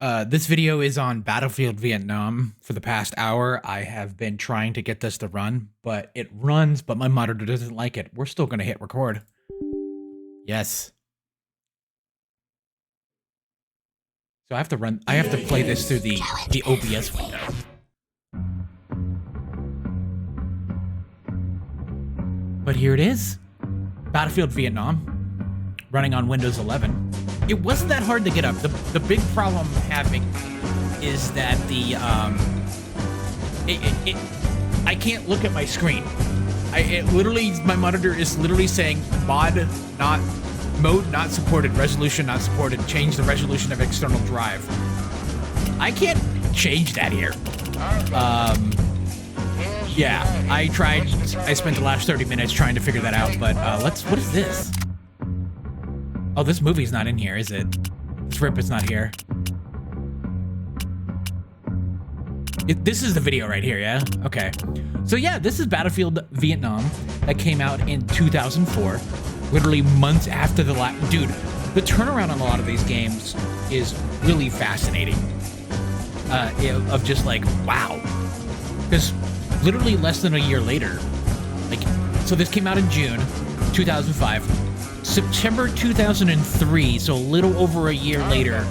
This video is on Battlefield Vietnam. For the past hour, I have been trying to get this to run, but it runs, but my monitor doesn't like it. We're still gonna hit record. Yes. So I have to play this through the OBS window. But here it is. Battlefield Vietnam, running on Windows 11. It wasn't that hard to get up. The big problem I'm having is that I can't look at my screen. My monitor is literally saying mode not supported, resolution not supported, change the resolution of external drive. I can't change that here. Yeah, I spent the last 30 minutes trying to figure that out, but what is this? Oh, this movie's not in here, is it? This rip is not here. This is the video right here, yeah? Okay. So yeah, this is Battlefield Vietnam that came out in 2004. Literally months after the last... Dude, the turnaround on a lot of these games is really fascinating. Of just like, wow. Because literally less than a year later, so this came out in June 2005. September 2003, so a little over a year later.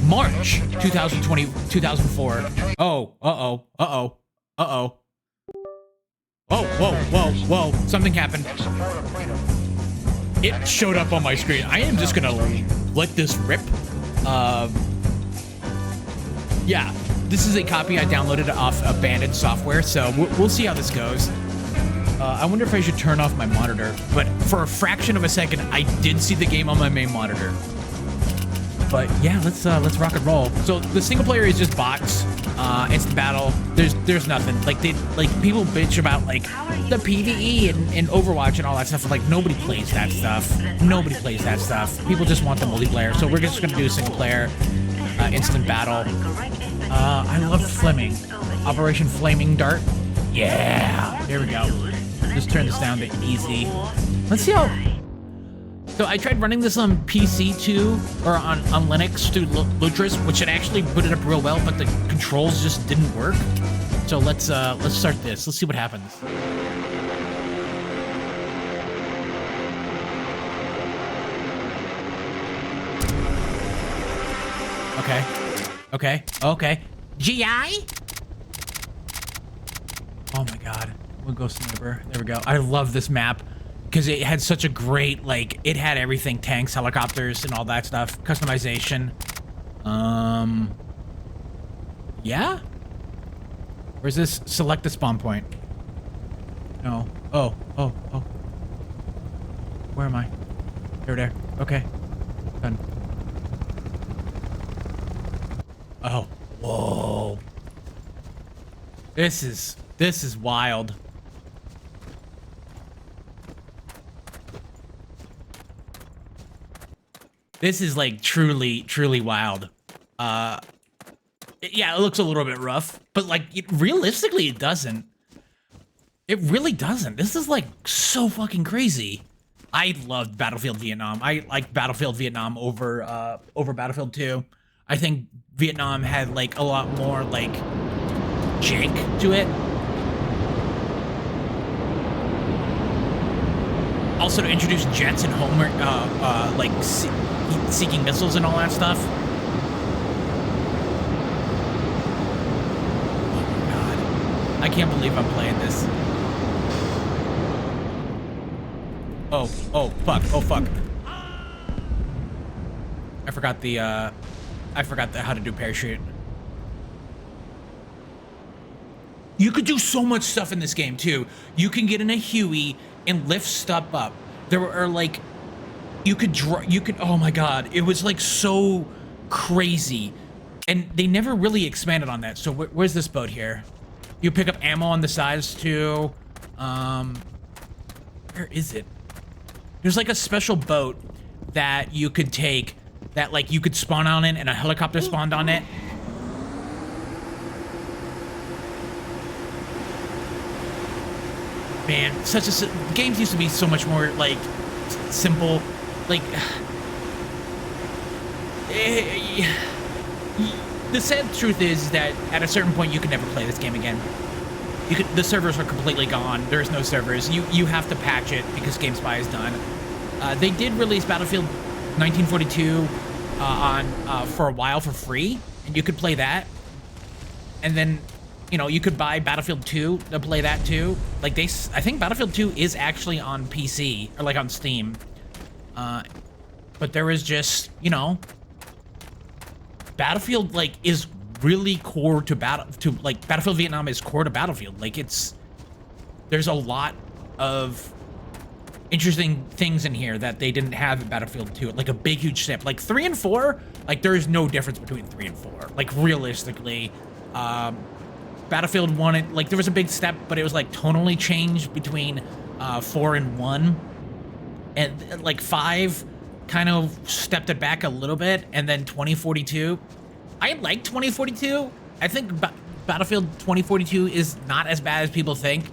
March 2004. Whoa, something happened. It showed up on my screen. I am just gonna let this rip. Yeah, this is a copy I downloaded off abandoned software, so we'll see how this goes. I wonder if I should turn off my monitor, but for a fraction of a second, I did see the game on my main monitor. But yeah, let's rock and roll. So the single player is just bots. It's the battle. There's nothing. People bitch about the PvE and Overwatch and all that stuff. Nobody plays that stuff. Nobody plays that stuff. People just want the multiplayer. So we're just gonna do single player, instant battle. I love Fleming. Operation Flaming Dart. Yeah, there we go. Just turn this down to easy. Let's see how... So I tried running this on PC too, or on Linux through Lutris, which it actually booted up real well, but the controls just didn't work. So let's start this. Let's see what happens. Okay. GI? Oh my god. We'll go sniper. There we go. I love this map because it had such a great, it had everything, tanks, helicopters, and all that stuff. Customization. Yeah? Where's this? Select the spawn point. No. Oh. Where am I? There. Okay. Done. Oh. Whoa. This is wild. This is truly wild. Yeah, it looks a little bit rough, but realistically it doesn't. It really doesn't. This is so fucking crazy. I loved Battlefield Vietnam. I like Battlefield Vietnam over Battlefield 2. I think Vietnam had a lot more jank to it. Also to introduce jets and Homer, seeking missiles and all that stuff. Oh my god. I can't believe I'm playing this. Oh fuck. I forgot how to do parachute. You could do so much stuff in this game too. You can get in a Huey and lift stuff up. There are you could, oh my god, it was so crazy. And they never really expanded on that. So where's this boat here? You pick up ammo on the sides too. Where is it? There's a special boat that you could take that you could spawn on it and a helicopter spawned on it. Man, games used to be so much more simple. The sad truth is that at a certain point you can never play this game again. The servers are completely gone. There's no servers. You have to patch it because GameSpy is done. They did release Battlefield 1942 for a while for free, and you could play that. And then, you know, you could buy Battlefield 2 to play that too. Like I think Battlefield 2 is actually on PC or like on Steam. But there is just, you know, Battlefield like is really core to Battlefield Vietnam is core to Battlefield. Like there's a lot of interesting things in here that they didn't have in Battlefield 2. Like a big, huge step. Like 3 and 4, like there is no difference between 3 and 4. Like realistically, Battlefield 1, like there was a big step, but it was like tonally changed between 4 and 1, and like 5 kind of stepped it back a little bit, and then 2042. I like 2042. I think Battlefield 2042 is not as bad as people think.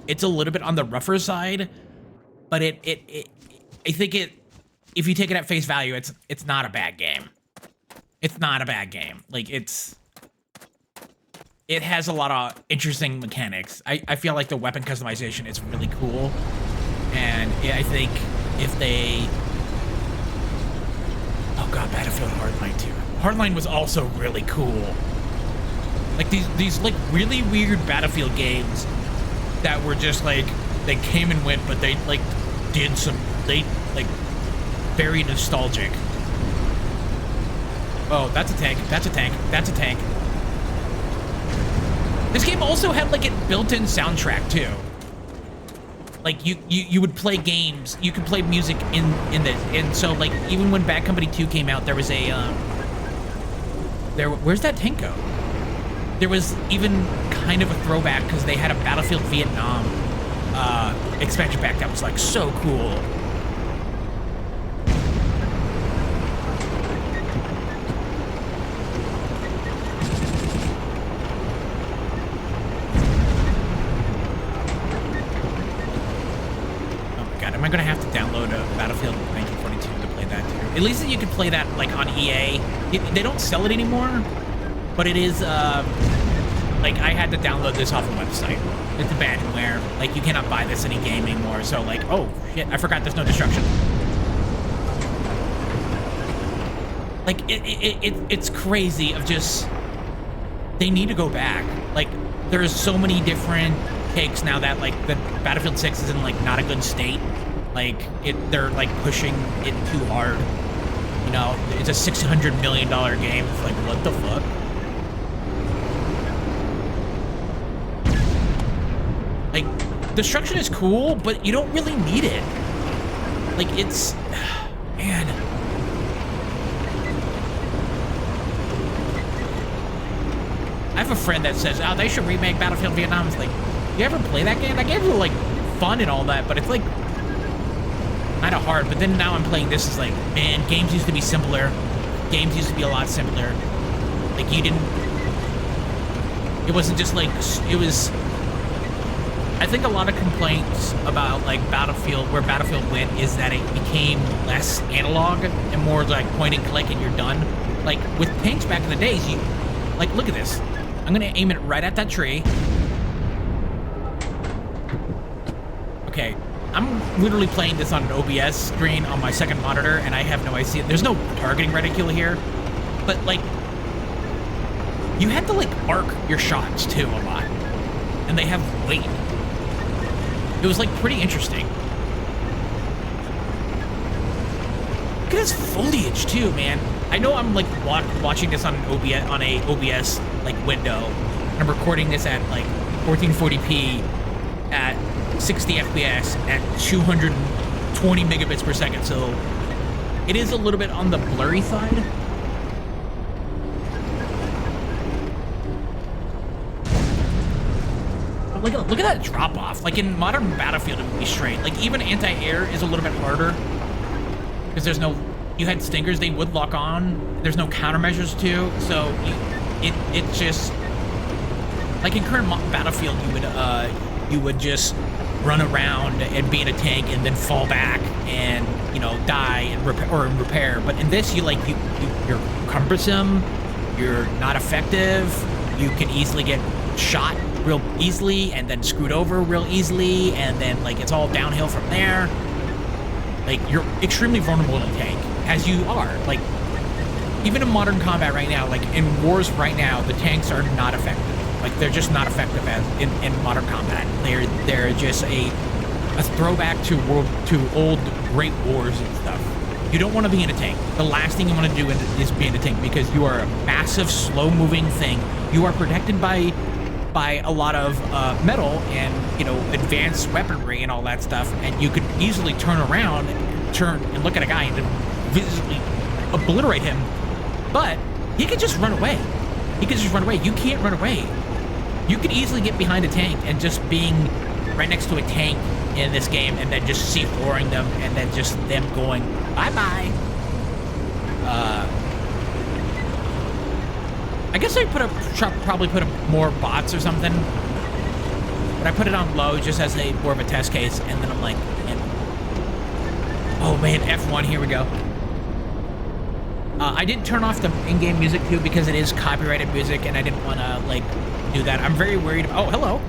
It's a little bit on the rougher side, but I think if you take it at face value, it's not a bad game. It's not a bad game. Like it has a lot of interesting mechanics. I feel like the weapon customization is really cool, and I think if they... Oh god, Battlefield Hardline 2. Hardline was also really cool. Like these like really weird Battlefield games that were just like, they came and went, but they like like very nostalgic. Oh, that's a tank. That's a tank. That's a tank. This game also had like a built-in soundtrack too. Like you would play games, you could play music in this, and so like even when Bad Company 2 came out, there was a where's that tank go? There was even kind of a throwback because they had a Battlefield Vietnam expansion pack that was like so cool. Am I gonna have to download a Battlefield 1942 to play that too? At least you can play that like on EA. They don't sell it anymore, but it is like I had to download this off a website. It's abandonware. Like you cannot buy this in any game anymore. So like, oh shit, I forgot there's no destruction. Like it's crazy of just, they need to go back. Like there's so many different takes now that like the Battlefield 6 is in like not a good state. Like they're like pushing it too hard. You know, it's a $600 million game. It's like, what the fuck? Like, destruction is cool, but you don't really need it. Like, it's, man. I have a friend that says, oh, they should remake Battlefield Vietnam. It's like, you ever play that game? That game's like fun and all that, but it's like kind of hard. But then now I'm playing this, is like, man, games used to be simpler. Games used to be a lot simpler. Like you didn't, it wasn't just like, it was, I think a lot of complaints about like Battlefield, where Battlefield went, is that it became less analog and more like point and click and you're done. Like with tanks back in the days, you, like, look at this. I'm gonna aim it right at that tree. Okay, I'm literally playing this on an OBS screen on my second monitor, and I have no idea. There's no targeting reticule here, but like, you had to like arc your shots too a lot, and they have weight. It was like pretty interesting. Look at this foliage too, man. I know I'm like watching this on an OBS like window. I'm recording this at like 1440p at 60 FPS at 220 megabits per second, so it is a little bit on the blurry side. But look at that drop off. Like in modern Battlefield, it would be straight. Like even anti-air is a little bit harder because there's no. You had stingers, they would lock on. There's no countermeasures too, so it's just like in current Battlefield, you would just run around and be in a tank and then fall back and, you know, die and repair. But in this, you're cumbersome, you're not effective, you can easily get shot real easily and then screwed over real easily, and then, like, it's all downhill from there. Like, you're extremely vulnerable in a tank, as you are. Like, even in modern combat right now, like, in wars right now, the tanks are not effective. Like, they're just not effective as in modern combat. They're just a throwback to old great wars and stuff. You don't want to be in a tank. The last thing you want to do is be in a tank, because you are a massive, slow-moving thing. You are protected by a lot of metal and, you know, advanced weaponry and all that stuff, and you could easily turn around, and look at a guy and visibly obliterate him. But he could just run away. He could just run away. You can't run away. You could easily get behind a tank, and just being right next to a tank in this game, and then just C4ing them, and then just them going bye-bye. I guess I probably put up more bots or something, but I put it on low just as more of a test case, and then I'm like, oh man, F1, here we go. I did turn off the in-game music too, because it is copyrighted music, and I didn't want to, like, do that. I'm very worried about, oh, hello.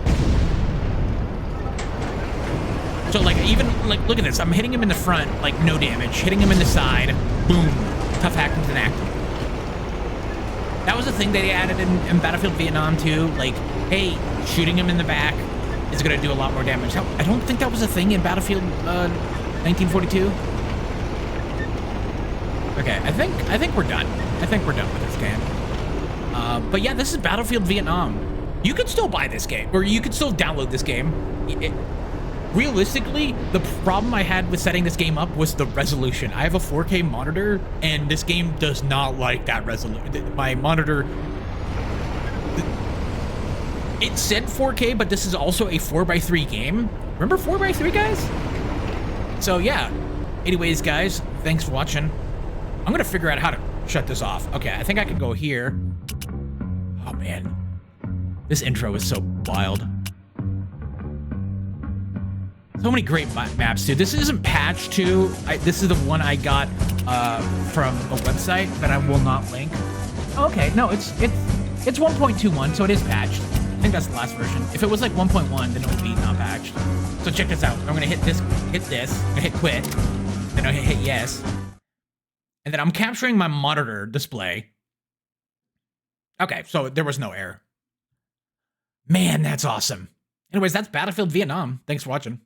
So, like, even, like, look at this. I'm hitting him in the front, like, no damage. Hitting him in the side, boom. Tough Hackington active. That was a thing they added in Battlefield Vietnam too. Like, hey, shooting him in the back is going to do a lot more damage. I don't think that was a thing in Battlefield 1942. Okay, I think we're done. I think we're done with this game. But yeah, this is Battlefield Vietnam. You could still buy this game, or you could still download this game. Realistically, the problem I had with setting this game up was the resolution. I have a 4K monitor, and this game does not like that resolution. My monitor, it said 4K, but this is also a 4x3 game. Remember 4x3, guys? So yeah. Anyways, guys, thanks for watching. I'm gonna figure out how to shut this off. Okay, I think I can go here. Oh man, this intro is so wild. So many great maps, dude. This isn't patched too. This is the one I got from a website that I will not link. Okay, no, it's 1.21, so it is patched. I think that's the last version. If it was like 1.1, then it would be not patched. So check this out. I'm gonna hit this. I'm gonna hit quit. Then I'll hit yes. And then I'm capturing my monitor display. Okay, so there was no error. Man, that's awesome. Anyways, that's Battlefield Vietnam. Thanks for watching.